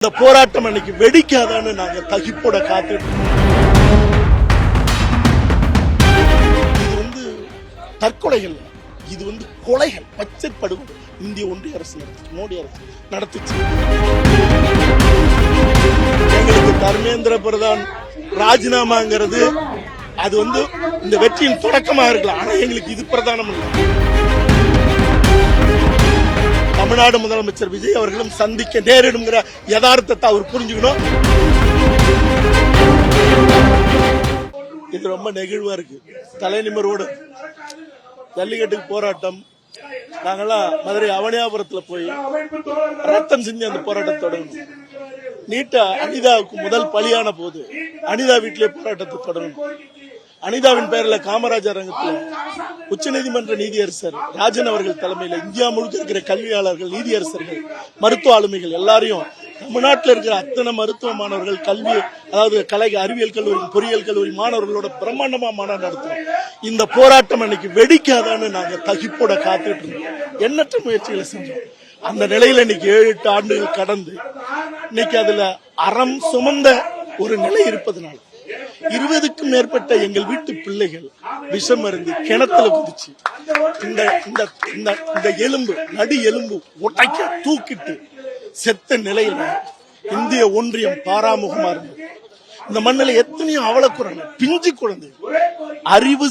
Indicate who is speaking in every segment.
Speaker 1: இந்த போராட்டம் அன்னைக்கு வெடிக்காதான்னு நாங்க தகிப்போட காத்துட்டு இது தற்கொலைகள், இது கொலைகள், பச்சை படுகொலை இந்திய ஒன்றிய அரசு நடத்துச்சு, மோடி அரசு நடத்துச்சு. எங்களுக்கு தர்மேந்திர பிரதான் ராஜினாமாங்கிறது அது இந்த வெற்றியின் தொடக்கமா இருக்கலாம். ஆனா எங்களுக்கு இது பிரதானம் இல்லை. தமிழ்நாடு முதலமைச்சர் விஜய் அவர்களும் சந்திக்க நேரிடுங்கிற யதார்த்தத்தை அவர் புரிஞ்சுக்கணும். இது ரொம்ப நெகிழ்வா இருக்கு. தலைநிமரோடு ஜல்லிக்கட்டுக்கு போராட்டம், நாங்கெல்லாம் மதுரை அவனியாபுரத்துல போய் ரத்தம் சிந்தி அந்த போராட்டத்தை தொடங்கணும். நீட்டா அனிதாவுக்கு முதல் பலியான போது அனிதா வீட்டிலே போராட்டத்தை தொடங்கணும். அனிதாவின் பெயர்ல காமராஜர் அரங்கத்தில் உச்சநீதிமன்ற நீதியரசர் ராஜன் அவர்கள் தலைமையில் இந்தியா முழுக்க இருக்கிற கல்வியாளர்கள், நீதியரசர்கள், மருத்துவ ஆளுமைகள் எல்லாரையும், தமிழ்நாட்டில் இருக்கிற அத்தனை மருத்துவ மாணவர்கள், கல்வி அதாவது கலை அறிவியல் கல்லூரி, பொறியியல் கல்லூரி மாணவர்களோட பிரம்மாண்டமா மாநாடு நடத்துறோம். இந்த போராட்டம் அன்னைக்கு வெடிக்காதான்னு நாங்க தகிப்போட காத்துட்டு இருந்தோம். எண்ணற்ற முயற்சிகளை செஞ்சோம். அந்த நிலையில இன்னைக்கு 7-8 ஆண்டுகள் கடந்து இன்னைக்கு அதுல அறம் சுமந்த ஒரு நிலை இருப்பதனால 20க்கும் மேற்பட்ட எங்கள் வீட்டு பிள்ளைகள் விஷம் அருந்தி கிணத்துல குதிச்சு இந்த எலும்பு நடு எலும்பு உடைக்க தூக்கிட்டு செத்த நிலையில இந்திய ஒன்றியம் பாராமுகமா இருந்தது. இந்த மண்ணில் எத்தனையோ அவலக்குறங்க, பிஞ்சு குழந்தை, அறிவு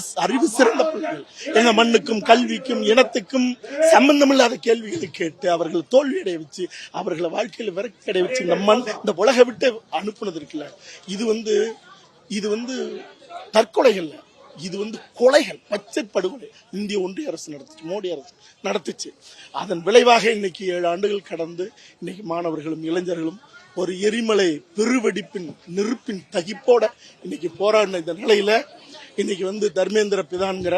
Speaker 1: சிறந்த பிள்ளைகள் எங்க மண்ணுக்கும் கல்விக்கும் இனத்துக்கும் சம்பந்தமில்லாத கேள்விகளை கேட்டு அவர்கள் தோல்வியடைய வச்சு அவர்களை வாழ்க்கையில விரக்கடைய வச்சு இந்த மண் இந்த உலக விட்டு அனுப்புனது இருக்குல்ல, இது தற்கொலைகள், இது கொலைகள், பச்சை படுகொலை இந்திய ஒன்றிய அரசு நடத்துச்சு, மோடி அரசு நடத்துச்சு. அதன் விளைவாக இன்னைக்கு 7 ஆண்டுகள் கடந்து இன்னைக்கு மாணவர்களும் இளைஞர்களும் ஒரு எரிமலை பெருவெடிப்பின் நெருப்பின் தகிப்போட இன்னைக்கு போராடின இந்த நிலையில இன்னைக்கு தர்மேந்திர பிரதான்கிற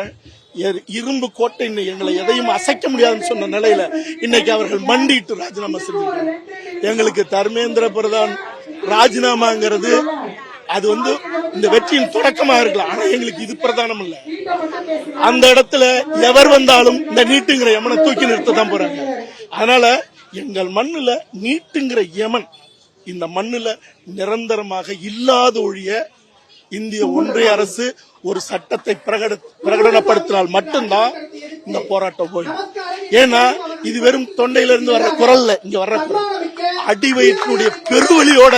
Speaker 1: இரும்பு கோட்டை எங்களை எதையும் அசைக்க முடியாதுன்னு சொன்ன நிலையில இன்னைக்கு அவர்கள் மண்டிட்டு ராஜினாமா செஞ்சிருக்காங்க. எங்களுக்கு தர்மேந்திர பிரதான் ராஜினாமாங்கிறது அது இந்த வெற்றியின் தொடக்கமா இருக்கலாம். ஆனா எங்களுக்கு இது பிரதானம் இல்ல. அந்த இடத்துல எவர் வந்தாலும் இந்த நீட்டுங்கிற யமனை தூக்கி நிறுத்ததான் போறாங்க. அதனால எங்கள் மண்ணுல நீட்டுங்கிற யமன் இந்த மண்ணுல நிரந்தரமாக இல்லாத ஒழிய இந்திய ஒன்றிய அரசு ஒரு சட்டத்தை பிரகடனப்படுத்தினால் மட்டும்தான் இந்த போராட்டம் போயிடும். ஏன்னா இது வெறும் தொண்டையில இருந்து வர்ற குரல்ல, இங்க வர்ற அடி வயிற்றுடைய பெருவழியோட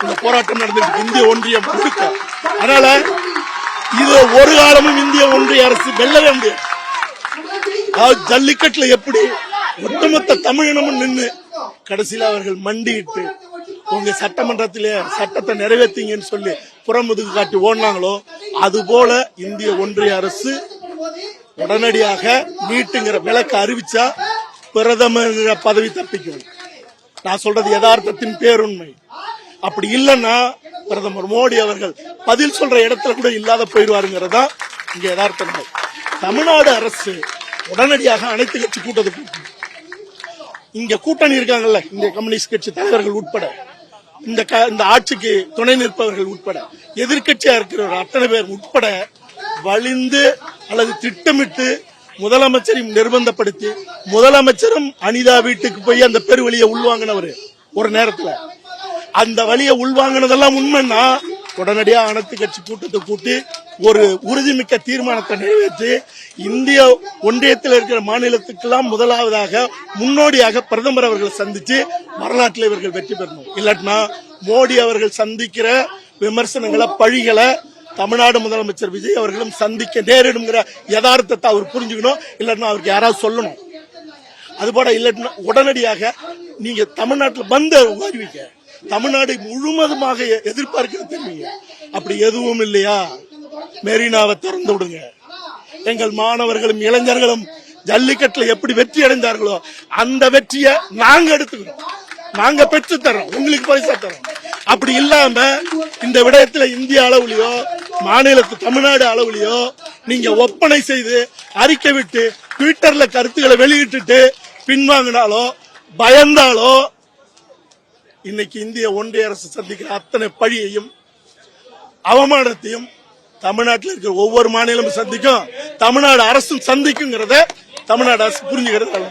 Speaker 1: இந்த போராட்டம் நடந்திருக்கு இந்திய ஒன்றியம் முழுக்க. அதனால இது ஒரு காலமும் இந்திய ஒன்றிய அரசு வெல்லவே முடியாது. அதாவது ஜல்லிக்கட்டுல எப்படி ஒட்டுமொத்த தமிழினமும் நின்று கடைசியில் அவர்கள் மண்டிட்டு உங்க சட்டமன்றத்திலே சட்டத்தை நிறைவேற்றீங்கன்னு சொல்லி புறமுதுகு காட்டி ஓடினாங்களோ அது போல இந்திய ஒன்றிய அரசு உடனடியாக நீட்டுங்கிற விலக்கு அறிவிச்சா பிரதமர் பதவி தப்பிக்கும். நான் சொல்றது யதார்த்தத்தின் பேருண்மை. அப்படி இல்லைன்னா பிரதமர் மோடி அவர்கள் பதில் சொல்ற இடத்துல கூட இல்லாத போயிடுவாருங்கிறதா இங்க யதார்த்தம். தமிழ்நாடு அரசு உடனடியாக அனைத்து கட்சி கூட்டத்தை இங்க கூட்டணி இருக்காங்கல்ல, இந்த கம்யூனிஸ்ட் கட்சி தலைவர்கள் உட்பட, இந்த ஆட்சிக்கு துணை நிற்பவர்கள் உட்பட, எதிர்கட்சியா இருக்கிற அத்தனை பேர் உட்பட வலிந்து அல்லது திட்டமிட்டு முதலமைச்சரையும் நிர்பந்தப்படுத்தி முதலமைச்சரும் அனிதா வீட்டுக்கு போய் அந்த பெருவழியை உள்வாங்கினவர் ஒரு நேரத்துல. அந்த வழியை உள்வாங்கினதெல்லாம் உண்மைன்னா உடனடியா அனைத்து கட்சி கூட்டத்தை கூட்டி ஒரு உறுதிமிக்க தீர்மானத்தை நிறைவேற்றி இந்திய ஒன்றியத்தில் இருக்கிற மாநிலத்துக்கெல்லாம் முதலாவதாக முன்னோடியாக பிரதமர் அவர்களை சந்திச்சு வரலாற்றில் இவர்கள் வெற்றி பெறணும். இல்லாட்டினா மோடி அவர்கள் சந்திக்கிற விமர்சனங்களை, பழிகளை தமிழ்நாடு முதலமைச்சர் விஜய் அவர்களும் சந்திக்க நேரிடுங்கிற யதார்த்தத்தை அவர் புரிஞ்சுக்கணும். இல்லாட்டினா அவருக்கு யாராவது சொல்லணும். அதுபோல இல்லாட்டினா உடனடியாக நீங்க தமிழ்நாட்டில் வந்து அறிவிக்க, தமிழ்நாடு முழுவதுமாக எதிர்பார்க்கிறது தெரியுங்க. அப்படி எதுவும் இல்லையா, மெரினாவை திறந்து விடுங்க. எங்கள் மாணவர்களும் இளைஞர்களும் ஜல்லிக்கட்டுல எப்படி வெற்றி அடைந்தார்களோ அந்த வெற்றியை நாங்க எடுத்துக்கிறோம், நாங்க பெற்று தரோம், உங்களுக்கு பரிசா தரோம். அப்படி இல்லாம இந்த விடயத்துல இந்திய அளவுலயோ மாநிலத்து தமிழ்நாடு அளவுலயோ நீங்க ஒப்பனை செய்து அறிக்கை விட்டு ட்விட்டர்ல கருத்துக்களை வெளியிட்டு பின்வாங்கினாலோ பயந்தாலோ இன்னைக்கு இந்திய ஒன்றிய அரசு சந்திக்கிற அத்தனை பழியையும் அவமானத்தையும் தமிழ்நாட்டில் இருக்கிற ஒவ்வொரு மாநிலமும் சந்திக்கும், தமிழ்நாடு அரசும் சந்திக்குங்கிறத தமிழ்நாடு அரசு புரிஞ்சுக்கிறது.